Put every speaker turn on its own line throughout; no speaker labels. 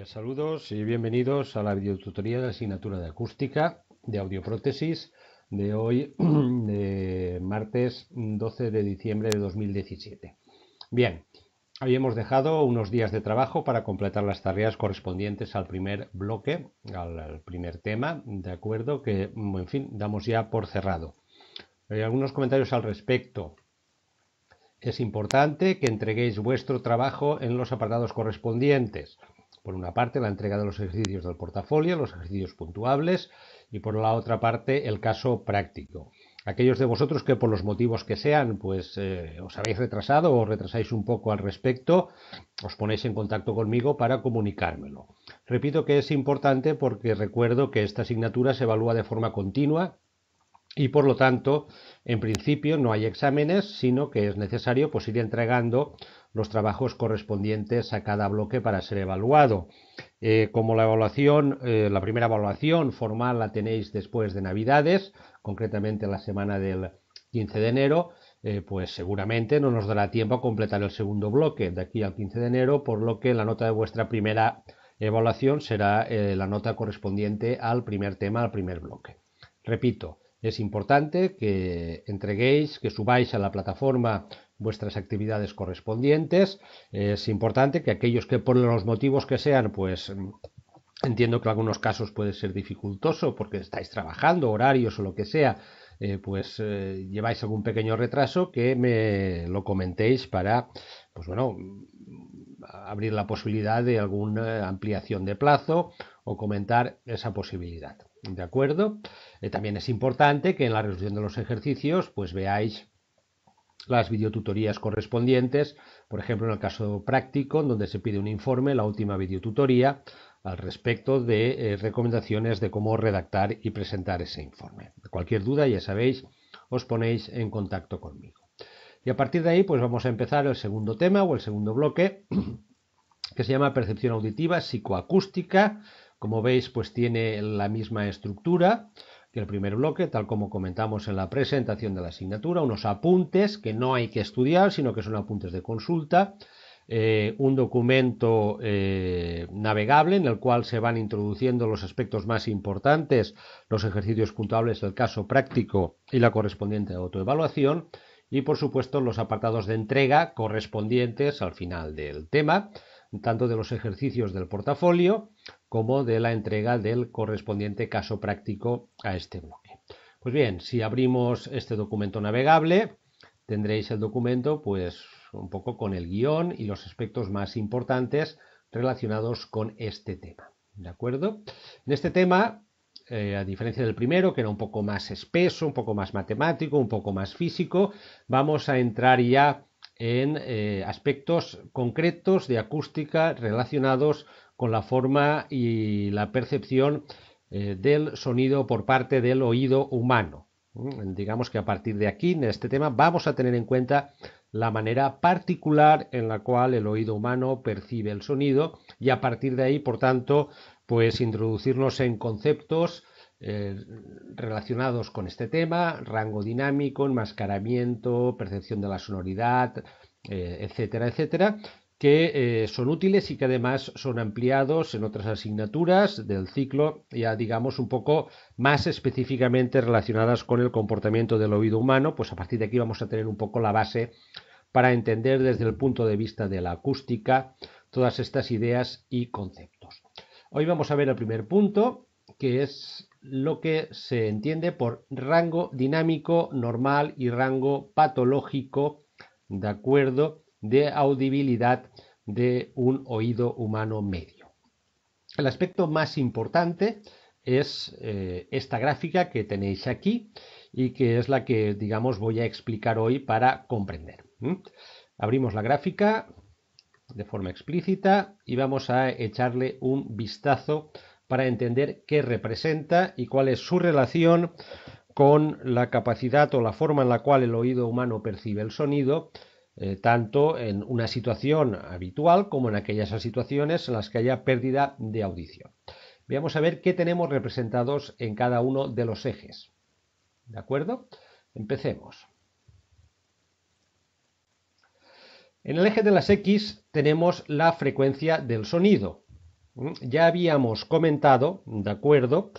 Saludos y bienvenidos a la videotutoría de la asignatura de acústica de audioprótesis de hoy, de martes 12 de diciembre de 2017. Bien, habíamos dejado unos días de trabajo para completar las tareas correspondientes al primer bloque, al primer tema, de acuerdo, que, en fin, damos ya por cerrado. Hay algunos comentarios al respecto. Es importante que entreguéis vuestro trabajo en los apartados correspondientes. Por una parte, la entrega de los ejercicios del portafolio, los ejercicios puntuables, y por la otra parte, el caso práctico. Aquellos de vosotros que por los motivos que sean, pues os habéis retrasado o retrasáis un poco al respecto, os ponéis en contacto conmigo para comunicármelo. Repito que es importante porque recuerdo que esta asignatura se evalúa de forma continua y por lo tanto, en principio no hay exámenes, sino que es necesario pues, ir entregando los trabajos correspondientes a cada bloque para ser evaluado. Como la primera evaluación formal la tenéis después de Navidades, concretamente la semana del 15 de enero, pues seguramente no nos dará tiempo a completar el segundo bloque de aquí al 15 de enero, por lo que la nota de vuestra primera evaluación será la nota correspondiente al primer tema, al primer bloque. Repito, es importante que entreguéis, que subáis a la plataforma vuestras actividades correspondientes. Es importante que aquellos que por los motivos que sean, pues entiendo que en algunos casos puede ser dificultoso porque estáis trabajando, horarios o lo que sea, lleváis algún pequeño retraso, que me lo comentéis para, pues bueno, abrir la posibilidad de alguna ampliación de plazo o comentar esa posibilidad. ¿De acuerdo? También es importante que en la resolución de los ejercicios pues veáis las videotutorías correspondientes, por ejemplo en el caso práctico, donde se pide un informe, la última videotutoría al respecto de recomendaciones de cómo redactar y presentar ese informe. Cualquier duda, ya sabéis, os ponéis en contacto conmigo. Y a partir de ahí, pues vamos a empezar el segundo tema o el segundo bloque, que se llama percepción auditiva psicoacústica. Como veis, pues tiene la misma estructura que el primer bloque, tal como comentamos en la presentación de la asignatura, unos apuntes que no hay que estudiar, sino que son apuntes de consulta, un documento navegable en el cual se van introduciendo los aspectos más importantes, los ejercicios puntuables, el caso práctico y la correspondiente autoevaluación, y por supuesto los apartados de entrega correspondientes al final del tema, tanto de los ejercicios del portafolio como de la entrega del correspondiente caso práctico a este bloque. Pues bien, si abrimos este documento navegable, tendréis el documento pues un poco con el guión y los aspectos más importantes relacionados con este tema. ¿De acuerdo? En este tema, a diferencia del primero, que era un poco más espeso, un poco más matemático, un poco más físico, vamos a entrar ya en aspectos concretos de acústica relacionados con la forma y la percepción del sonido por parte del oído humano. Digamos que a partir de aquí, en este tema, vamos a tener en cuenta la manera particular en la cual el oído humano percibe el sonido y a partir de ahí, por tanto, pues introducirnos en conceptos relacionados con este tema, rango dinámico, enmascaramiento, percepción de la sonoridad, etcétera, etcétera, que son útiles y que además son ampliados en otras asignaturas del ciclo, ya digamos un poco más específicamente relacionadas con el comportamiento del oído humano. Pues a partir de aquí vamos a tener un poco la base para entender desde el punto de vista de la acústica todas estas ideas y conceptos. Hoy vamos a ver el primer punto, que es lo que se entiende por rango dinámico normal y rango patológico, de acuerdo, de audibilidad de un oído humano medio. El aspecto más importante es esta gráfica que tenéis aquí y que es la que, digamos, voy a explicar hoy para comprender. Abrimos la gráfica de forma explícita y vamos a echarle un vistazo para entender qué representa y cuál es su relación con la capacidad o la forma en la cual el oído humano percibe el sonido, tanto en una situación habitual como en aquellas situaciones en las que haya pérdida de audición. Vamos a ver qué tenemos representados en cada uno de los ejes. ¿De acuerdo? Empecemos. En el eje de las X tenemos la frecuencia del sonido. Ya habíamos comentado, de acuerdo,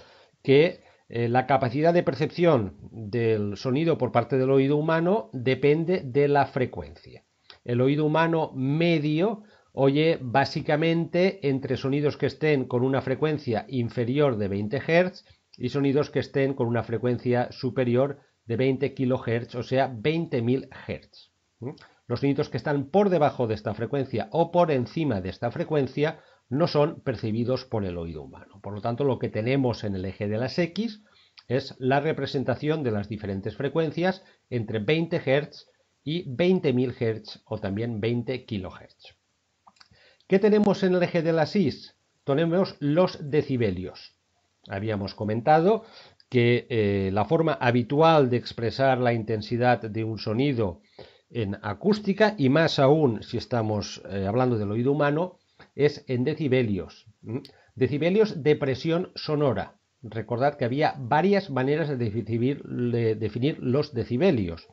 que la capacidad de percepción del sonido por parte del oído humano depende de la frecuencia. El oído humano medio oye básicamente entre sonidos que estén con una frecuencia inferior de 20 Hz y sonidos que estén con una frecuencia superior de 20 kHz, o sea, 20.000 Hz. Los sonidos que están por debajo de esta frecuencia o por encima de esta frecuencia no son percibidos por el oído humano. Por lo tanto, lo que tenemos en el eje de las X es la representación de las diferentes frecuencias entre 20 Hz y 20.000 Hz o también 20 kHz. ¿Qué tenemos en el eje de las Y? Tenemos los decibelios. Habíamos comentado que la forma habitual de expresar la intensidad de un sonido en acústica, y más aún si estamos hablando del oído humano, es en decibelios. Decibelios de presión sonora. Recordad que había varias maneras de definir los decibelios.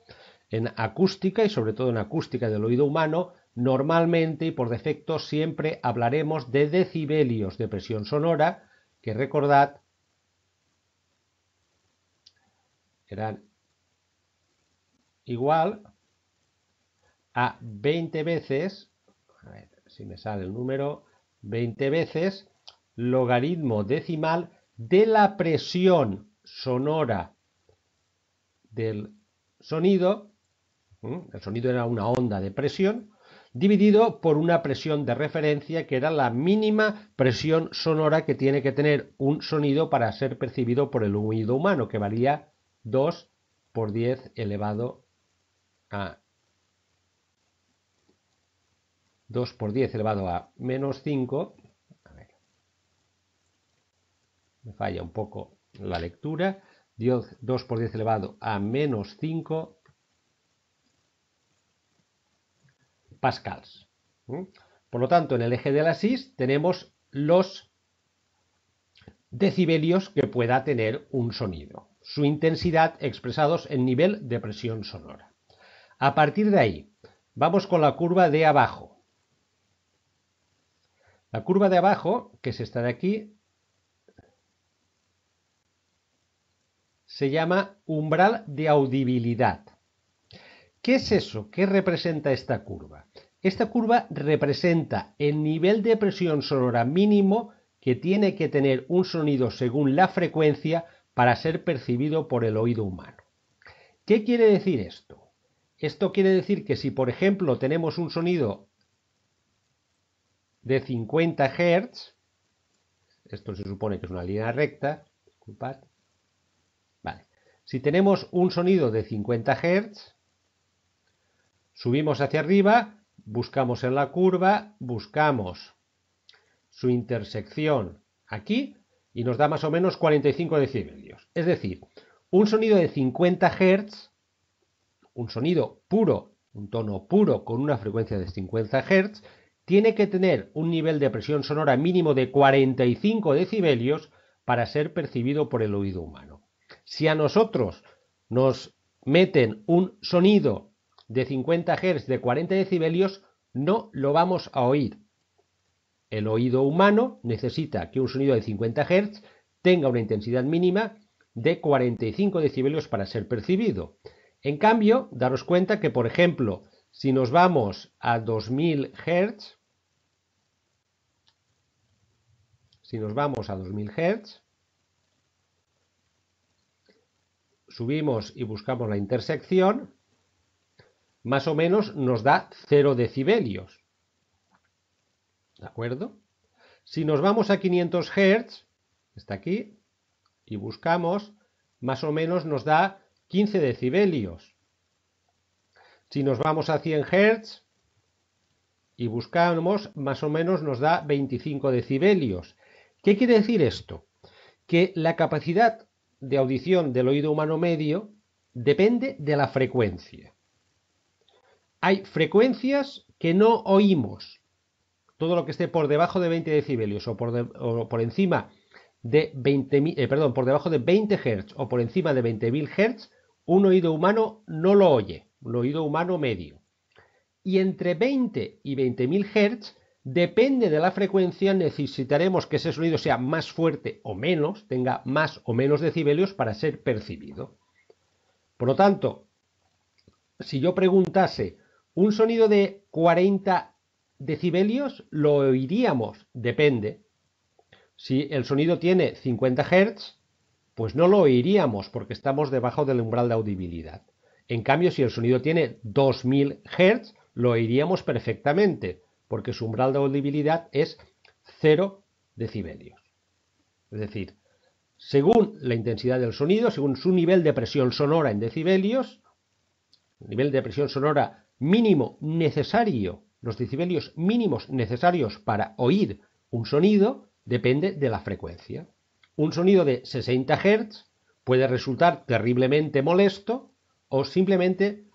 En acústica, y sobre todo en acústica del oído humano, normalmente y por defecto siempre hablaremos de decibelios de presión sonora, que recordad eran igual a 20 veces, a ver si me sale el número, 20 veces logaritmo decimal de la presión sonora del sonido. El sonido era una onda de presión, dividido por una presión de referencia, que era la mínima presión sonora que tiene que tener un sonido para ser percibido por el oído humano, que valía 2 por 10 elevado a 2 por 10 elevado a menos 5. A ver, me falla un poco la lectura. 2 por 10 elevado a menos 5 pascals. Por lo tanto, en el eje de las Y tenemos los decibelios que pueda tener un sonido, su intensidad expresados en nivel de presión sonora. A partir de ahí, vamos con la curva de abajo. La curva de abajo, que es esta de aquí, se llama umbral de audibilidad. ¿Qué es eso? ¿Qué representa esta curva? Esta curva representa el nivel de presión sonora mínimo que tiene que tener un sonido según la frecuencia para ser percibido por el oído humano. ¿Qué quiere decir esto? Esto quiere decir que si, por ejemplo, tenemos un sonido de 50 Hz, esto se supone que es una línea recta, disculpad, vale. Si tenemos un sonido de 50 Hz, subimos hacia arriba, buscamos en la curva, buscamos su intersección aquí y nos da más o menos 45 decibelios. Es decir, un sonido de 50 Hz, un sonido puro, un tono puro con una frecuencia de 50 Hz, tiene que tener un nivel de presión sonora mínimo de 45 decibelios para ser percibido por el oído humano. Si a nosotros nos meten un sonido de 50 Hz de 40 decibelios, no lo vamos a oír. El oído humano necesita que un sonido de 50 Hz tenga una intensidad mínima de 45 decibelios para ser percibido. En cambio, daros cuenta que, por ejemplo, si nos vamos a 2000 Hz, subimos y buscamos la intersección, más o menos nos da 0 decibelios. ¿De acuerdo? Si nos vamos a 500 Hz, está aquí, y buscamos, más o menos nos da 15 decibelios. Si nos vamos a 100 Hz y buscamos, más o menos nos da 25 decibelios. ¿Qué quiere decir esto? Que la capacidad de audición del oído humano medio depende de la frecuencia. Hay frecuencias que no oímos. Todo lo que esté por debajo de 20 decibelios o por encima de 20, por debajo de 20 Hz o por encima de 20.000 Hz, un oído humano no lo oye, un oído humano medio. Y entre 20 y 20.000 Hz Depende de la frecuencia, necesitaremos que ese sonido sea más fuerte o menos, tenga más o menos decibelios para ser percibido. Por lo tanto, si yo preguntase un sonido de 40 decibelios, lo oiríamos, depende. Si el sonido tiene 50 Hz, pues no lo oiríamos porque estamos debajo del umbral de audibilidad. En cambio, si el sonido tiene 2000 Hz, lo oiríamos perfectamente, porque su umbral de audibilidad es 0 decibelios. Es decir, según la intensidad del sonido, según su nivel de presión sonora en decibelios, nivel de presión sonora mínimo necesario, los decibelios mínimos necesarios para oír un sonido, depende de la frecuencia. Un sonido de 60 Hz puede resultar terriblemente molesto o simplemente,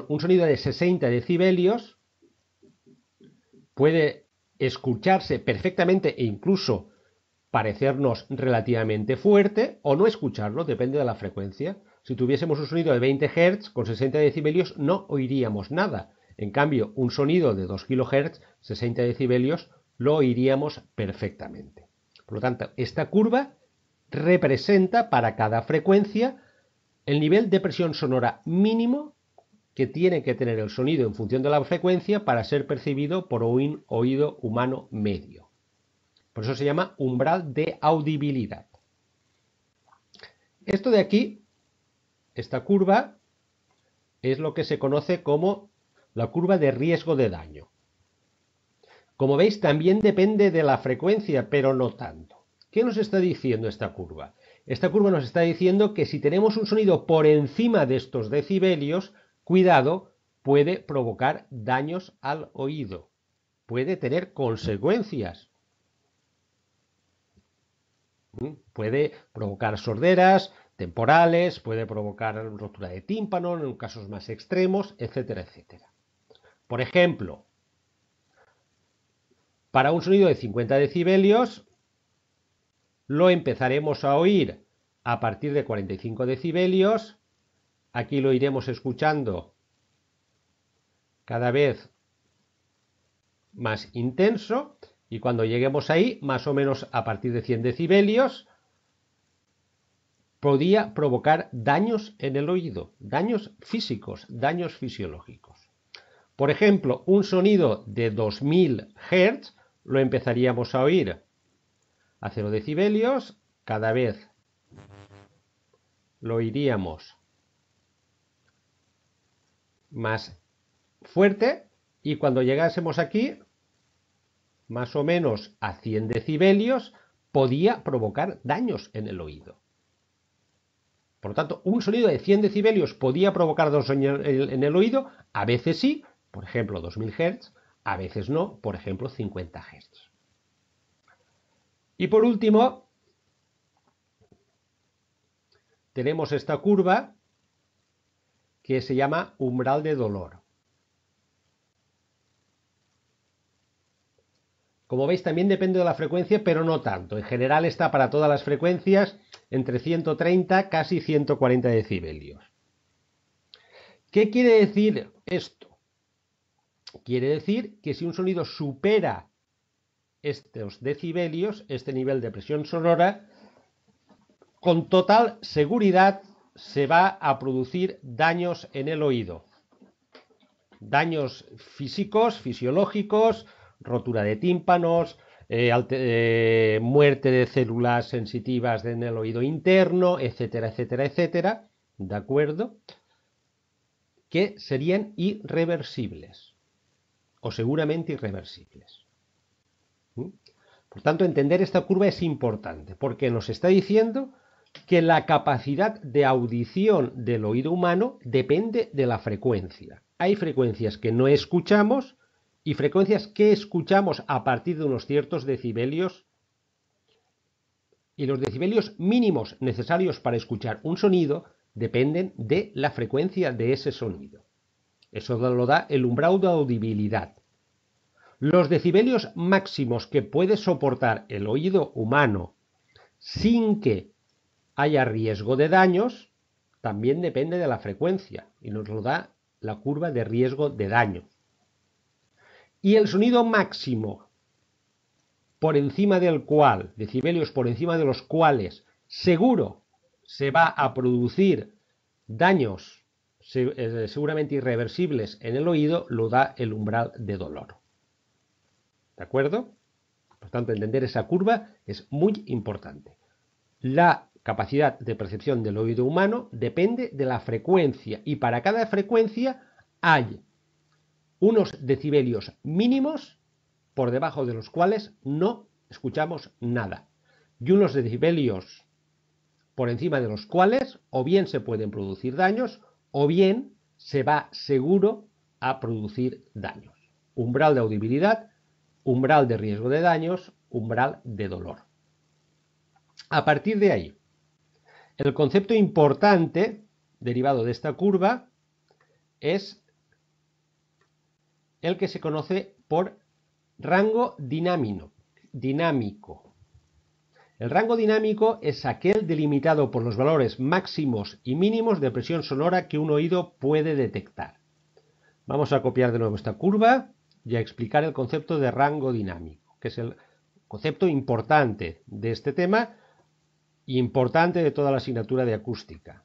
un sonido de 60 decibelios puede escucharse perfectamente e incluso parecernos relativamente fuerte o no escucharlo, depende de la frecuencia. Si tuviésemos un sonido de 20 Hz con 60 decibelios no oiríamos nada. En cambio, un sonido de 2 kHz, 60 decibelios, lo oiríamos perfectamente. Por lo tanto, esta curva representa para cada frecuencia el nivel de presión sonora mínimo que tiene que tener el sonido en función de la frecuencia para ser percibido por un oído humano medio. Por eso se llama umbral de audibilidad. Esto de aquí, esta curva, es lo que se conoce como la curva de riesgo de daño. Como veis, también depende de la frecuencia, pero no tanto. ¿Qué nos está diciendo esta curva? Esta curva nos está diciendo que si tenemos un sonido por encima de estos decibelios, cuidado, puede provocar daños al oído. Puede tener consecuencias. Puede provocar sorderas temporales, puede provocar rotura de tímpano en casos más extremos, etcétera, etcétera. Por ejemplo, para un sonido de 50 decibelios, lo empezaremos a oír a partir de 45 decibelios. Aquí lo iremos escuchando cada vez más intenso y cuando lleguemos ahí, más o menos a partir de 100 decibelios, podía provocar daños en el oído, daños físicos, daños fisiológicos. Por ejemplo, un sonido de 2000 Hz lo empezaríamos a oír a 0 decibelios, cada vez lo oiríamos más fuerte y cuando llegásemos aquí, más o menos a 100 decibelios, podía provocar daños en el oído. Por lo tanto, un sonido de 100 decibelios podía provocar daños en el oído, a veces sí, por ejemplo 2000 Hz, a veces no, por ejemplo 50 Hz. Y por último, tenemos esta curva que se llama umbral de dolor. Como veis, también depende de la frecuencia, pero no tanto. En general está para todas las frecuencias entre 130 casi 140 decibelios. ¿Qué quiere decir esto? Quiere decir que si un sonido supera estos decibelios, este nivel de presión sonora, con total seguridad se va a producir daños en el oído. Daños físicos, fisiológicos, rotura de tímpanos, muerte de células sensitivas en el oído interno, etcétera, etcétera, etcétera, ¿de acuerdo? Que serían irreversibles, o seguramente irreversibles. Por tanto, entender esta curva es importante, porque nos está diciendo que la capacidad de audición del oído humano depende de la frecuencia. Hay frecuencias que no escuchamos y frecuencias que escuchamos a partir de unos ciertos decibelios, y los decibelios mínimos necesarios para escuchar un sonido dependen de la frecuencia de ese sonido. Eso lo da el umbral de audibilidad. Los decibelios máximos que puede soportar el oído humano sin que haya riesgo de daños también depende de la frecuencia y nos lo da la curva de riesgo de daño. Y el sonido máximo por encima del cual, decibelios por encima de los cuales seguro se va a producir daños seguramente irreversibles en el oído, lo da el umbral de dolor. ¿De acuerdo? Por tanto, entender esa curva es muy importante. La capacidad de percepción del oído humano depende de la frecuencia y para cada frecuencia hay unos decibelios mínimos por debajo de los cuales no escuchamos nada y unos decibelios por encima de los cuales o bien se pueden producir daños o bien se va seguro a producir daños. Umbral de audibilidad, umbral de riesgo de daños, umbral de dolor. A partir de ahí, el concepto importante derivado de esta curva es el que se conoce por rango dinámico. El rango dinámico es aquel delimitado por los valores máximos y mínimos de presión sonora que un oído puede detectar. Vamos a copiar de nuevo esta curva y a explicar el concepto de rango dinámico, que es el concepto importante de este tema y importante de toda la asignatura de acústica.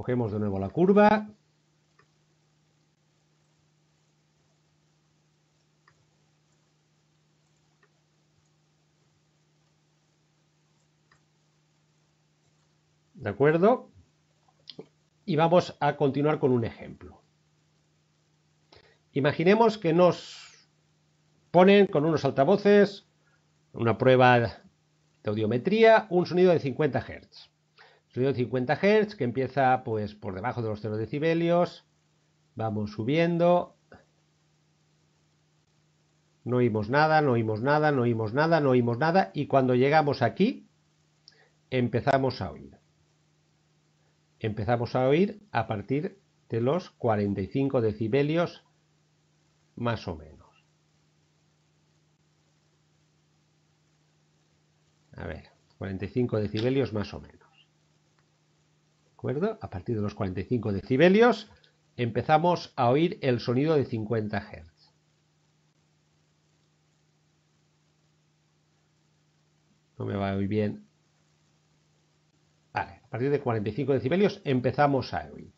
Cogemos de nuevo la curva. ¿De acuerdo? Y vamos a continuar con un ejemplo. Imaginemos que nos ponen con unos altavoces, una prueba de audiometría, un sonido de 50 Hz. Sonido de 50 Hz que empieza pues por debajo de los 0 decibelios. Vamos subiendo. No oímos nada, no oímos nada, no oímos nada, no oímos nada. Y cuando llegamos aquí, empezamos a oír. Empezamos a oír a partir de los 45 decibelios más o menos. A ver, 45 decibelios más o menos. ¿De acuerdo? A partir de los 45 decibelios empezamos a oír el sonido de 50 Hz. No me va a oír bien. Vale, a partir de 45 decibelios empezamos a oír.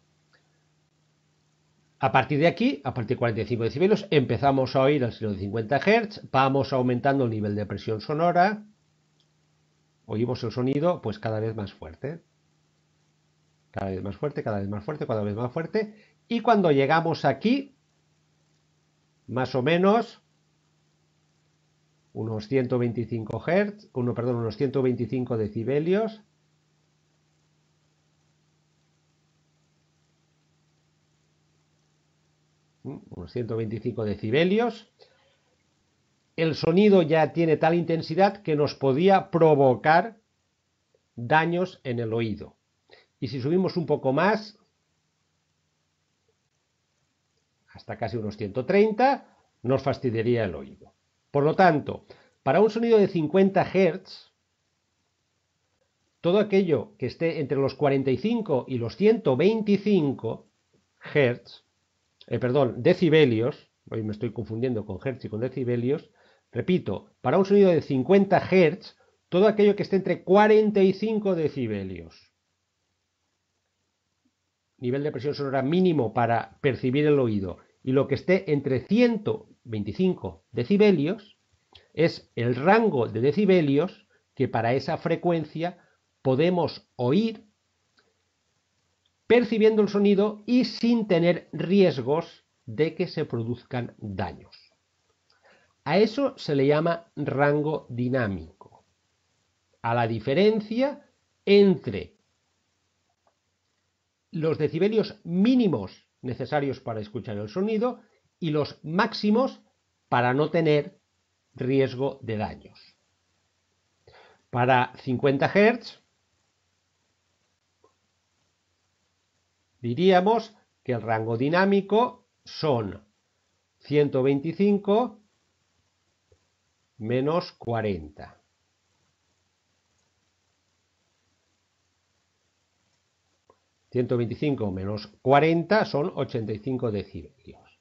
A partir de aquí, a partir de 45 decibelios, empezamos a oír el sonido de 50 Hz, vamos aumentando el nivel de presión sonora, oímos el sonido pues cada vez más fuerte. Cada vez más fuerte, cada vez más fuerte, cada vez más fuerte. Y cuando llegamos aquí, más o menos, unos 125 Hz, unos 125 decibelios. Unos 125 decibelios. El sonido ya tiene tal intensidad que nos podía provocar daños en el oído. Y si subimos un poco más, hasta casi unos 130, nos fastidiaría el oído. Por lo tanto, para un sonido de 50 Hz, todo aquello que esté entre los 45 y los 125 Hz, decibelios, hoy me estoy confundiendo con Hz y con decibelios, repito, para un sonido de 50 Hz, todo aquello que esté entre 45 decibelios, nivel de presión sonora mínimo para percibir el oído, y lo que esté entre 125 decibelios, es el rango de decibelios que para esa frecuencia podemos oír percibiendo el sonido y sin tener riesgos de que se produzcan daños. A eso se le llama rango dinámico, a la diferencia entre los decibelios mínimos necesarios para escuchar el sonido y los máximos para no tener riesgo de daños. Para 50 Hz diríamos que el rango dinámico son 125 menos 40. 125 menos 40 son 85 decibelios.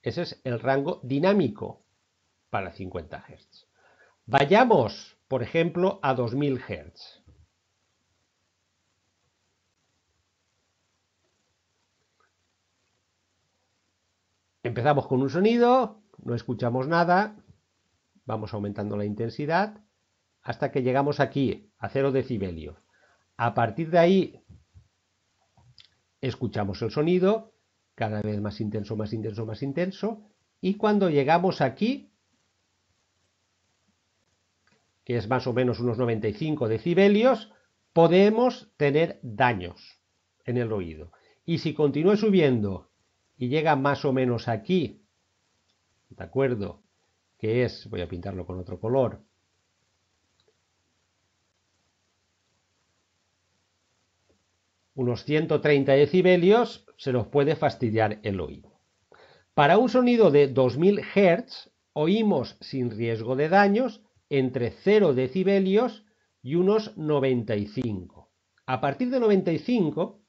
Ese es el rango dinámico para 50 Hz. Vayamos, por ejemplo, a 2000 Hz. Empezamos con un sonido, no escuchamos nada, vamos aumentando la intensidad hasta que llegamos aquí a 0 decibelios. A partir de ahí escuchamos el sonido, cada vez más intenso, más intenso, más intenso, y cuando llegamos aquí, que es más o menos unos 95 decibelios, podemos tener daños en el oído. Y si continúa subiendo y llega más o menos aquí, ¿de acuerdo? Que es, voy a pintarlo con otro color, unos 130 decibelios, se nos puede fastidiar el oído. Para un sonido de 2000 Hz, oímos sin riesgo de daños entre 0 decibelios y unos 95. A partir de 95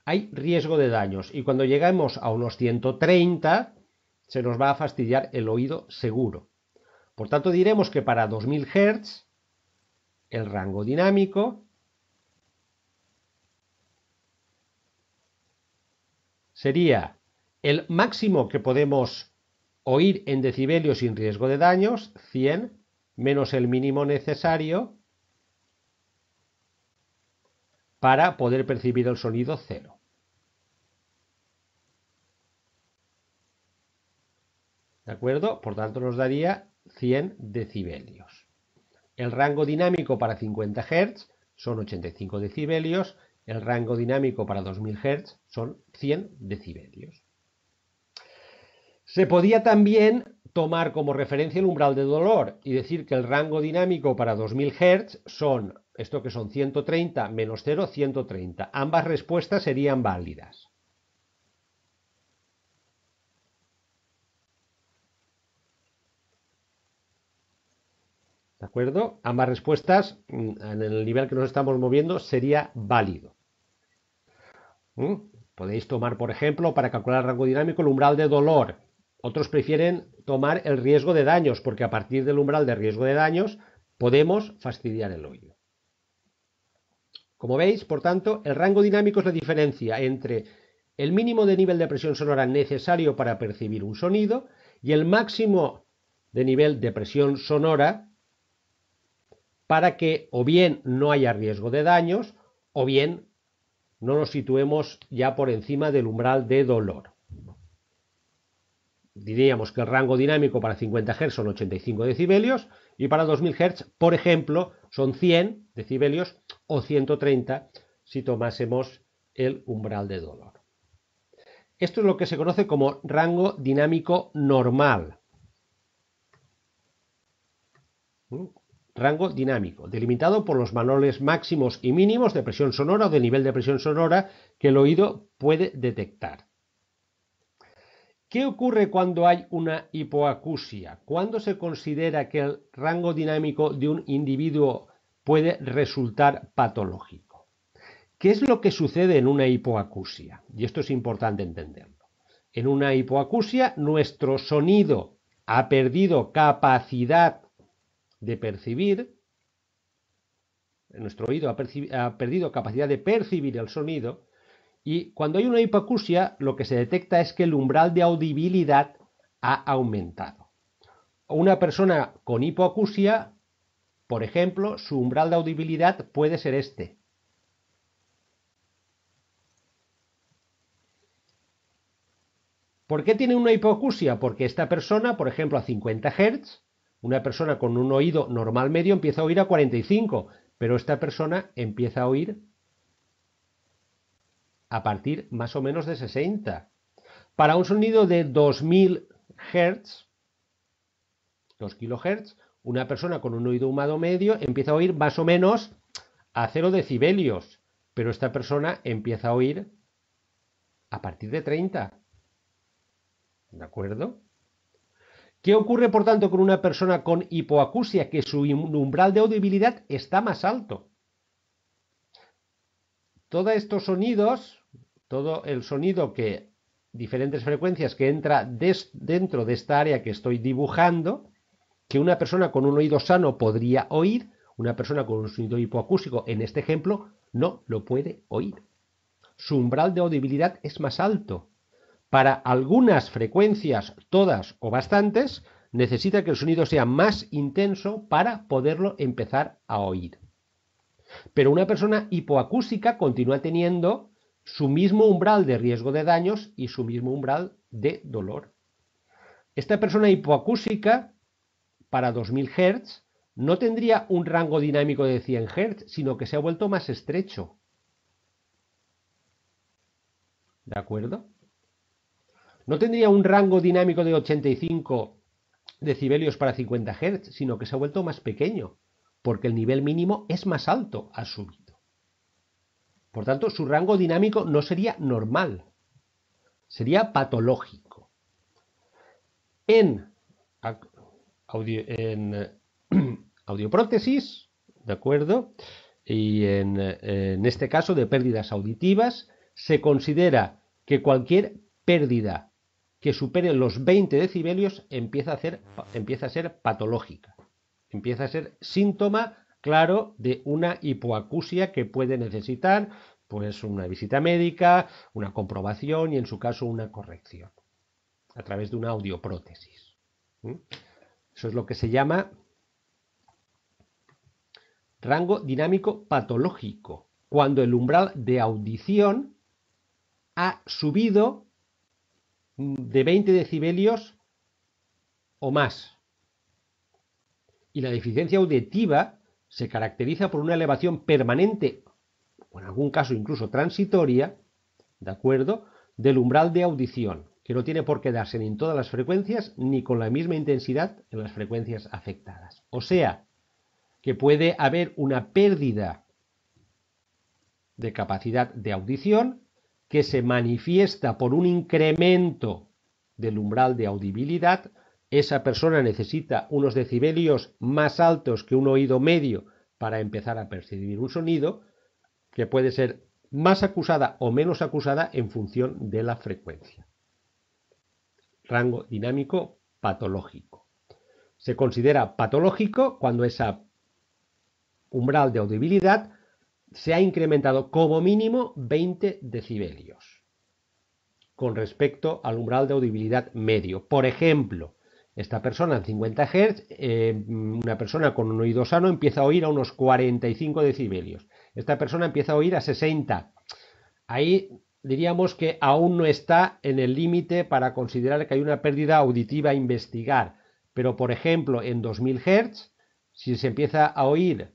hay riesgo de daños y cuando lleguemos a unos 130 se nos va a fastidiar el oído seguro. Por tanto, diremos que para 2000 Hz el rango dinámico sería el máximo que podemos oír en decibelios sin riesgo de daños, 100, menos el mínimo necesario para poder percibir el sonido 0. ¿De acuerdo? Por tanto, nos daría 100 decibelios. El rango dinámico para 50 Hz son 85 decibelios. El rango dinámico para 2000 Hz son 100 decibelios. Se podía también tomar como referencia el umbral de dolor y decir que el rango dinámico para 2000 Hz son, esto que son 130 menos 0, 130. Ambas respuestas serían válidas. ¿De acuerdo? Ambas respuestas, en el nivel que nos estamos moviendo, sería válido. Podéis tomar, por ejemplo, para calcular el rango dinámico, el umbral de dolor. Otros prefieren tomar el riesgo de daños, porque a partir del umbral de riesgo de daños podemos fastidiar el oído. Como veis, por tanto, el rango dinámico es la diferencia entre el mínimo de nivel de presión sonora necesario para percibir un sonido y el máximo de nivel de presión sonora para que o bien no haya riesgo de daños o bien no nos situemos ya por encima del umbral de dolor. Diríamos que el rango dinámico para 50 Hz son 85 decibelios y para 2000 Hz, por ejemplo, son 100 decibelios o 130 si tomásemos el umbral de dolor. Esto es lo que se conoce como rango dinámico normal. Rango dinámico, delimitado por los valores máximos y mínimos de presión sonora o de nivel de presión sonora que el oído puede detectar. ¿Qué ocurre cuando hay una hipoacusia? ¿Cuándo se considera que el rango dinámico de un individuo puede resultar patológico? ¿Qué es lo que sucede en una hipoacusia? Y esto es importante entenderlo. En una hipoacusia, nuestro sonido ha perdido capacidad de percibir, nuestro oído ha perdido capacidad de percibir el sonido, y cuando hay una hipoacusia lo que se detecta es que el umbral de audibilidad ha aumentado. Una persona con hipoacusia, por ejemplo, su umbral de audibilidad puede ser este. ¿Por qué tiene una hipoacusia? Porque esta persona, por ejemplo, a 50 Hz, una persona con un oído normal medio empieza a oír a 45, pero esta persona empieza a oír a partir más o menos de 60. Para un sonido de 2000 Hz, 2 kHz, una persona con un oído humano medio empieza a oír más o menos a 0 decibelios, pero esta persona empieza a oír a partir de 30. ¿De acuerdo? ¿Qué ocurre, por tanto, con una persona con hipoacusia? Que su umbral de audibilidad está más alto. todos estos sonidos, todo el sonido que, diferentes frecuencias que entra dentro de esta área que estoy dibujando, que una persona con un oído sano podría oír, una persona con un sonido hipoacústico, en este ejemplo, no lo puede oír. Su umbral de audibilidad es más alto. Para algunas frecuencias, todas o bastantes, necesita que el sonido sea más intenso para poderlo empezar a oír. Pero una persona hipoacústica continúa teniendo su mismo umbral de riesgo de daños y su mismo umbral de dolor. Esta persona hipoacústica, para 2000 Hz, no tendría un rango dinámico de 100 Hz, sino que se ha vuelto más estrecho. ¿De acuerdo? No tendría un rango dinámico de 85 decibelios para 50 Hz, sino que se ha vuelto más pequeño, porque el nivel mínimo es más alto, ha subido. Por tanto, su rango dinámico no sería normal, sería patológico. En audioprótesis, ¿de acuerdo? Y en este caso de pérdidas auditivas, se considera que cualquier pérdida que supere los 20 decibelios empieza a ser patológica, empieza a ser síntoma claro de una hipoacusia que puede necesitar pues una visita médica, una comprobación y en su caso una corrección a través de una audioprótesis. Eso es lo que se llama rango dinámico patológico, cuando el umbral de audición ha subido de 20 decibelios o más. Y la deficiencia auditiva se caracteriza por una elevación permanente, o en algún caso incluso transitoria, ¿de acuerdo?, del umbral de audición, que no tiene por qué darse ni en todas las frecuencias ni con la misma intensidad en las frecuencias afectadas. O sea, que puede haber una pérdida de capacidad de audición que se manifiesta por un incremento del umbral de audibilidad. Esa persona necesita unos decibelios más altos que un oído medio para empezar a percibir un sonido, que puede ser más acusada o menos acusada en función de la frecuencia. Rango dinámico patológico. Se considera patológico cuando esa umbral de audibilidad se ha incrementado como mínimo 20 decibelios con respecto al umbral de audibilidad medio. Por ejemplo, esta persona en 50 Hz, una persona con un oído sano empieza a oír a unos 45 decibelios. Esta persona empieza a oír a 60. Ahí diríamos que aún no está en el límite para considerar que hay una pérdida auditiva a investigar. Pero, por ejemplo, en 2000 Hz, si se empieza a oír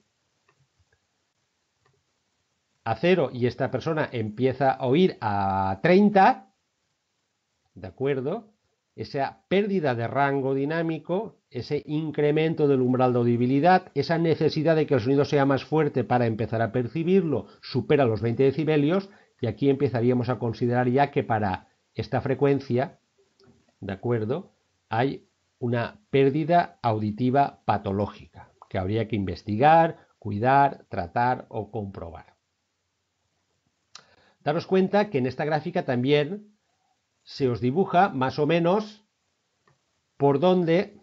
a 0 y esta persona empieza a oír a 30, ¿de acuerdo? Esa pérdida de rango dinámico, ese incremento del umbral de audibilidad, esa necesidad de que el sonido sea más fuerte para empezar a percibirlo, supera los 20 decibelios y aquí empezaríamos a considerar ya que para esta frecuencia, ¿de acuerdo?, hay una pérdida auditiva patológica que habría que investigar, cuidar, tratar o comprobar. Daros cuenta que en esta gráfica también se os dibuja más o menos por dónde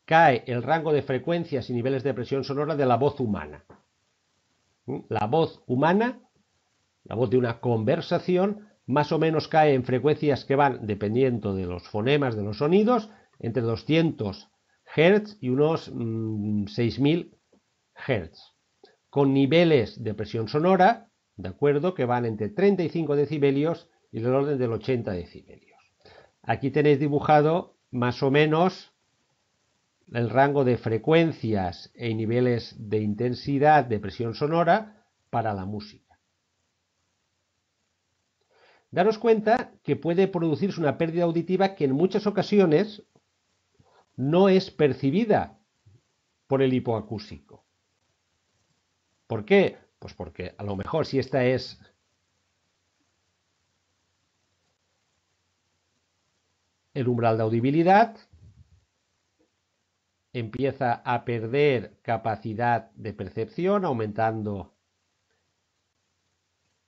cae el rango de frecuencias y niveles de presión sonora de la voz humana. La voz humana, la voz de una conversación, más o menos cae en frecuencias que van, dependiendo de los fonemas de los sonidos, entre 200 Hz y unos 6000 Hz, con niveles de presión sonora, ¿de acuerdo?, que van entre 35 decibelios y del orden del 80 decibelios. Aquí tenéis dibujado más o menos el rango de frecuencias y niveles de intensidad de presión sonora para la música. Daros cuenta que puede producirse una pérdida auditiva que en muchas ocasiones no es percibida por el hipoacúsico. ¿Por qué? Pues porque a lo mejor si esta es el umbral de audibilidad, empieza a perder capacidad de percepción, aumentando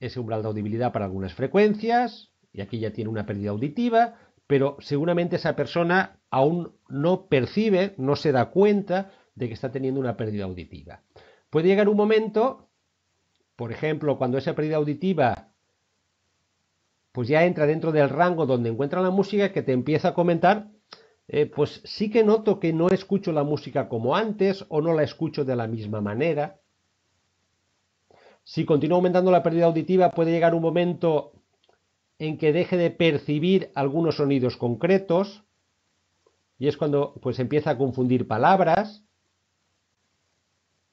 ese umbral de audibilidad para algunas frecuencias, y aquí ya tiene una pérdida auditiva, pero seguramente esa persona aún no percibe, no se da cuenta de que está teniendo una pérdida auditiva. Puede llegar un momento, por ejemplo, cuando esa pérdida auditiva pues ya entra dentro del rango donde encuentra la música, que te empieza a comentar, pues sí que noto que no escucho la música como antes o no la escucho de la misma manera. Si continúa aumentando la pérdida auditiva, puede llegar un momento en que deje de percibir algunos sonidos concretos, y es cuando pues empieza a confundir palabras,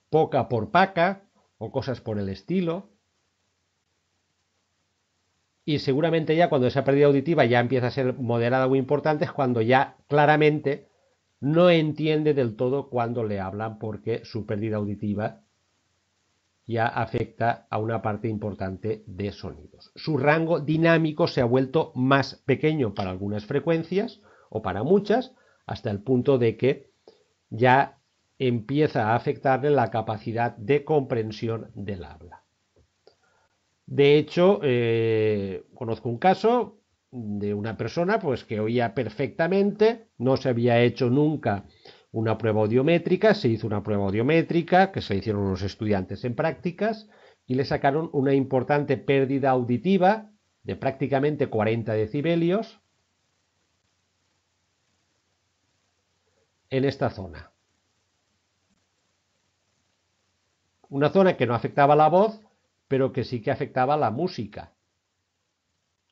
poca por paca o cosas por el estilo. Y seguramente ya cuando esa pérdida auditiva ya empieza a ser moderada o importante es cuando ya claramente no entiende del todo cuando le hablan, porque su pérdida auditiva ya afecta a una parte importante de sonidos. Su rango dinámico se ha vuelto más pequeño para algunas frecuencias o para muchas, hasta el punto de que ya empieza a afectarle la capacidad de comprensión del habla. De hecho, conozco un caso de una persona pues que oía perfectamente, no se había hecho nunca una prueba audiométrica, se hizo una prueba audiométrica que se hicieron unos estudiantes en prácticas y le sacaron una importante pérdida auditiva de prácticamente 40 decibelios en esta zona. Una zona que no afectaba la voz, pero que sí que afectaba la música,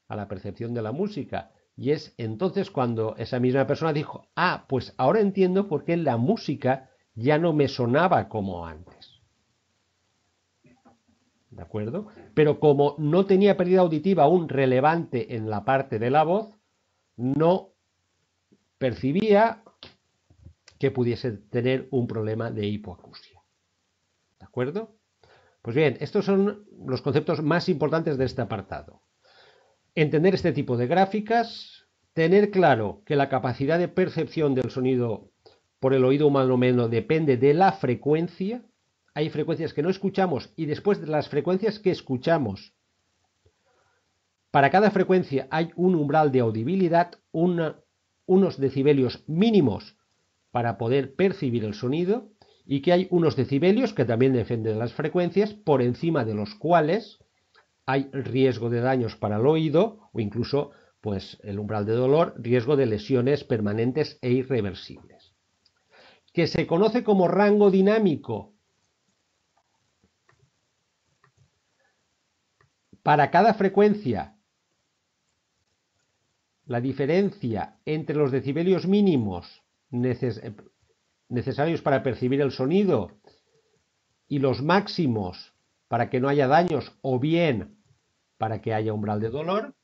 a la percepción de la música. Y es entonces cuando esa misma persona dijo, ah, pues ahora entiendo por qué la música ya no me sonaba como antes. ¿De acuerdo? Pero como no tenía pérdida auditiva aún relevante en la parte de la voz, no percibía que pudiese tener un problema de hipoacusia. ¿De acuerdo? Pues bien, estos son los conceptos más importantes de este apartado. Entender este tipo de gráficas, tener claro que la capacidad de percepción del sonido por el oído humano depende de la frecuencia. Hay frecuencias que no escuchamos y después de las frecuencias que escuchamos, para cada frecuencia hay un umbral de audibilidad, unos decibelios mínimos para poder percibir el sonido, y que hay unos decibelios que también dependen de las frecuencias por encima de los cuales hay riesgo de daños para el oído o incluso pues el umbral de dolor, riesgo de lesiones permanentes e irreversibles. Que se conoce como rango dinámico. Para cada frecuencia, la diferencia entre los decibelios mínimos necesarios para percibir el sonido y los máximos para que no haya daños o bien para que haya umbral de dolor.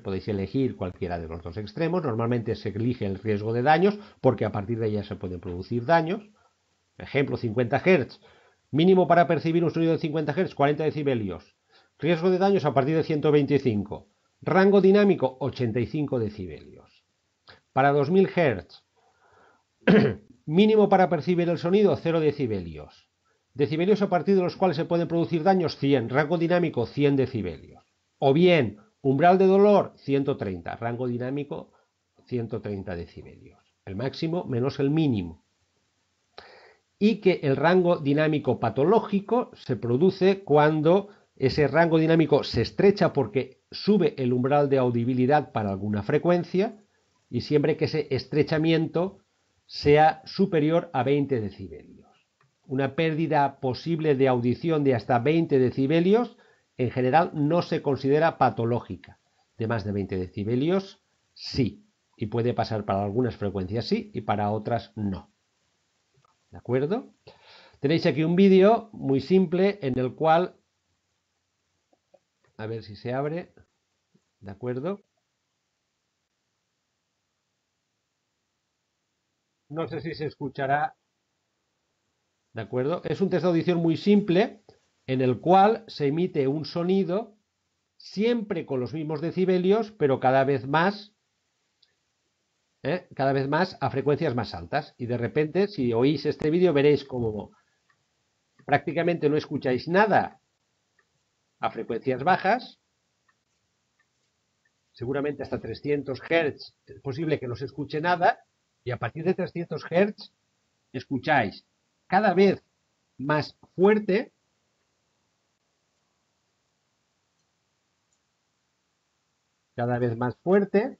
Podéis elegir cualquiera de los dos extremos. Normalmente se elige el riesgo de daños porque a partir de ahí ya se pueden producir daños. Ejemplo, 50 Hz. Mínimo para percibir un sonido de 50 Hz, 40 decibelios. Riesgo de daños a partir de 125. Rango dinámico, 85 decibelios. Para 2000 Hz, mínimo para percibir el sonido, 0 decibelios. Decibelios a partir de los cuales se pueden producir daños, 100. Rango dinámico, 100 decibelios. O bien, umbral de dolor, 130. Rango dinámico, 130 decibelios. El máximo menos el mínimo. Y que el rango dinámico patológico se produce cuando ese rango dinámico se estrecha porque sube el umbral de audibilidad para alguna frecuencia, y siempre que ese estrechamiento sea superior a 20 decibelios. Una pérdida posible de audición de hasta 20 decibelios en general no se considera patológica. De más de 20 decibelios sí, y puede pasar para algunas frecuencias sí y para otras no. ¿De acuerdo? Tenéis aquí un vídeo muy simple en el cual, a ver si se abre, ¿de acuerdo? No sé si se escuchará, ¿de acuerdo? Es un test de audición muy simple en el cual se emite un sonido siempre con los mismos decibelios, pero cada vez más cada vez más a frecuencias más altas. Y de repente, si oís este vídeo, veréis como prácticamente no escucháis nada a frecuencias bajas, seguramente hasta 300 Hz es posible que no se escuche nada, y a partir de 300 Hz escucháis cada vez más fuerte, cada vez más fuerte,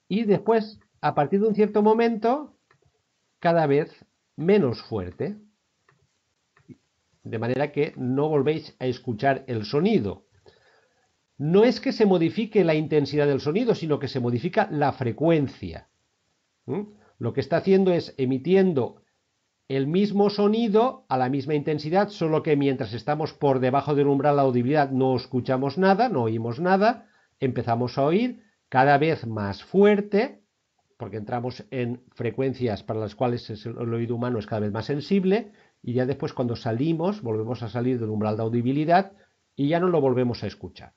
y después, a partir de un cierto momento, cada vez menos fuerte, de manera que no volvéis a escuchar el sonido. No es que se modifique la intensidad del sonido, sino que se modifica la frecuencia. Lo que está haciendo es emitiendo el mismo sonido a la misma intensidad, solo que mientras estamos por debajo del umbral de la audibilidad no escuchamos nada, no oímos nada, empezamos a oír cada vez más fuerte, porque entramos en frecuencias para las cuales el oído humano es cada vez más sensible, y ya después cuando salimos, volvemos a salir del umbral de audibilidad y ya no lo volvemos a escuchar.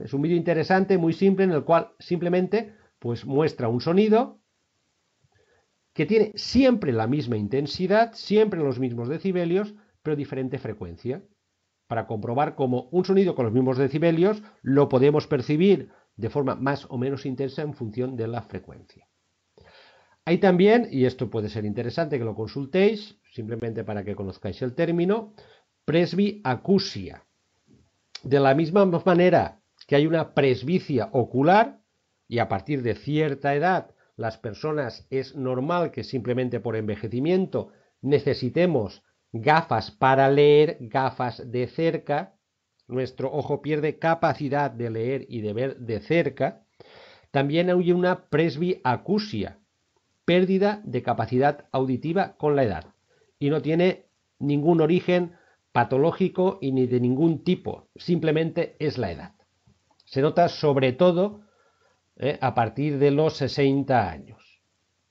Es un vídeo interesante, muy simple, en el cual simplemente pues muestra un sonido que tiene siempre la misma intensidad, siempre los mismos decibelios, pero diferente frecuencia, para comprobar cómo un sonido con los mismos decibelios lo podemos percibir de forma más o menos intensa en función de la frecuencia. Hay también, y esto puede ser interesante que lo consultéis, simplemente para que conozcáis el término, presbiacusia. De la misma manera que hay una presbicia ocular, y a partir de cierta edad las personas es normal que simplemente por envejecimiento necesitemos gafas para leer, gafas de cerca, nuestro ojo pierde capacidad de leer y de ver de cerca. También hay una presbiacusia, pérdida de capacidad auditiva con la edad, y no tiene ningún origen patológico y ni de ningún tipo, simplemente es la edad. Se nota sobre todo a partir de los 60 años.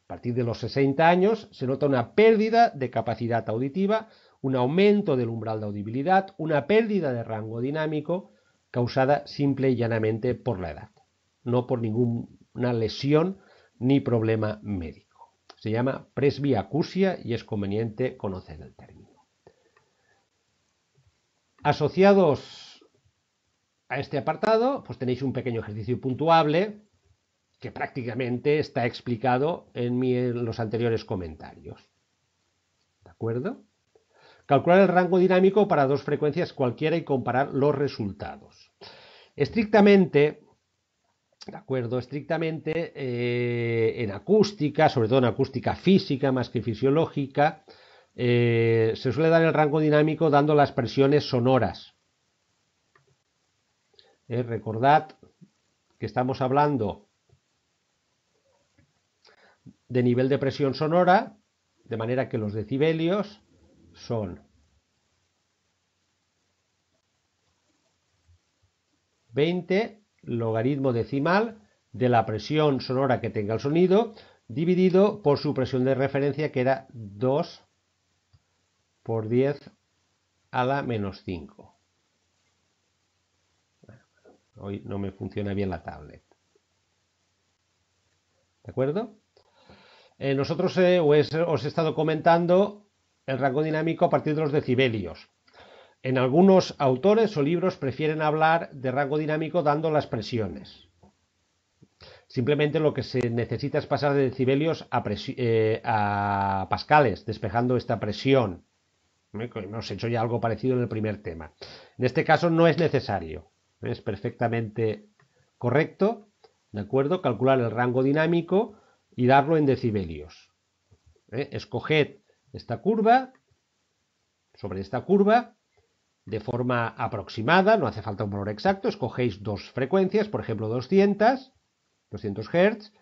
A partir de los 60 años se nota una pérdida de capacidad auditiva, un aumento del umbral de audibilidad, una pérdida de rango dinámico causada simple y llanamente por la edad, no por ninguna lesión ni problema médico. Se llama presbiacusia y es conveniente conocer el término. Asociados a este apartado, pues tenéis un pequeño ejercicio puntuable que prácticamente está explicado en los anteriores comentarios. ¿De acuerdo? Calcular el rango dinámico para dos frecuencias cualquiera y comparar los resultados. Estrictamente, ¿de acuerdo? Estrictamente en acústica, sobre todo en acústica física más que fisiológica, se suele dar el rango dinámico dando las presiones sonoras. Recordad que estamos hablando de nivel de presión sonora, de manera que los decibelios son 20 logaritmo decimal de la presión sonora que tenga el sonido, dividido por su presión de referencia, que era 2 por 10 a la menos 5. Hoy no me funciona bien la tablet. ¿De acuerdo? Nosotros os he estado comentando el rango dinámico a partir de los decibelios. En algunos autores o libros prefieren hablar de rango dinámico dando las presiones. Simplemente lo que se necesita es pasar de decibelios a pascales, despejando esta presión. Hemos hecho ya algo parecido en el primer tema. En este caso no es necesario. Es perfectamente correcto, ¿de acuerdo? Calcular el rango dinámico y darlo en decibelios. Escoged esta curva, sobre esta curva, de forma aproximada, no hace falta un valor exacto, escogéis dos frecuencias, por ejemplo 200 Hz,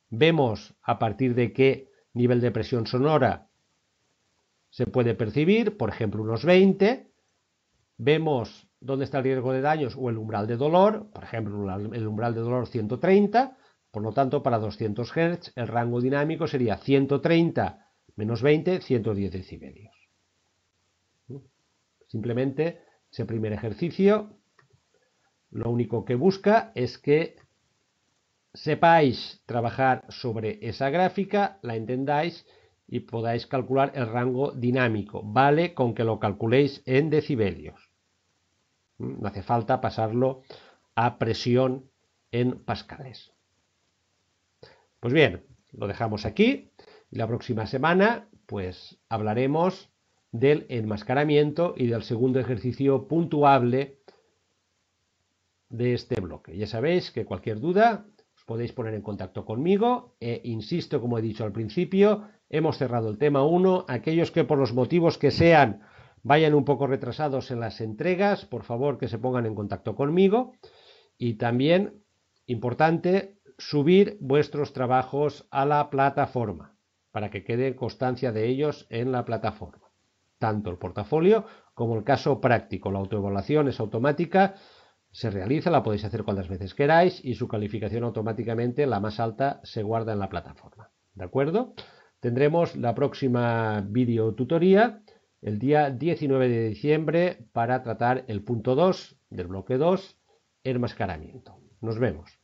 vemos a partir de qué nivel de presión sonora se puede percibir, por ejemplo unos 20, vemos dónde está el riesgo de daños o el umbral de dolor, por ejemplo el umbral de dolor 130, por lo tanto para 200 Hz el rango dinámico sería 130 menos 20, 110 decibelios. Simplemente ese primer ejercicio lo único que busca es que sepáis trabajar sobre esa gráfica, la entendáis y podáis calcular el rango dinámico. Vale con que lo calculéis en decibelios. No hace falta pasarlo a presión en pascales. Pues bien, lo dejamos aquí y la próxima semana pues hablaremos del enmascaramiento y del segundo ejercicio puntuable de este bloque. Ya sabéis que cualquier duda os podéis poner en contacto conmigo e insisto, como he dicho al principio, hemos cerrado el tema 1. Aquellos que por los motivos que sean vayan un poco retrasados en las entregas, por favor que se pongan en contacto conmigo. Y también, importante, subir vuestros trabajos a la plataforma para que quede constancia de ellos en la plataforma. Tanto el portafolio como el caso práctico. La autoevaluación es automática, se realiza, la podéis hacer cuantas veces queráis y su calificación automáticamente, la más alta, se guarda en la plataforma. ¿De acuerdo? Tendremos la próxima videotutoría el día 19 de diciembre para tratar el punto 2 del bloque 2, enmascaramiento. Nos vemos.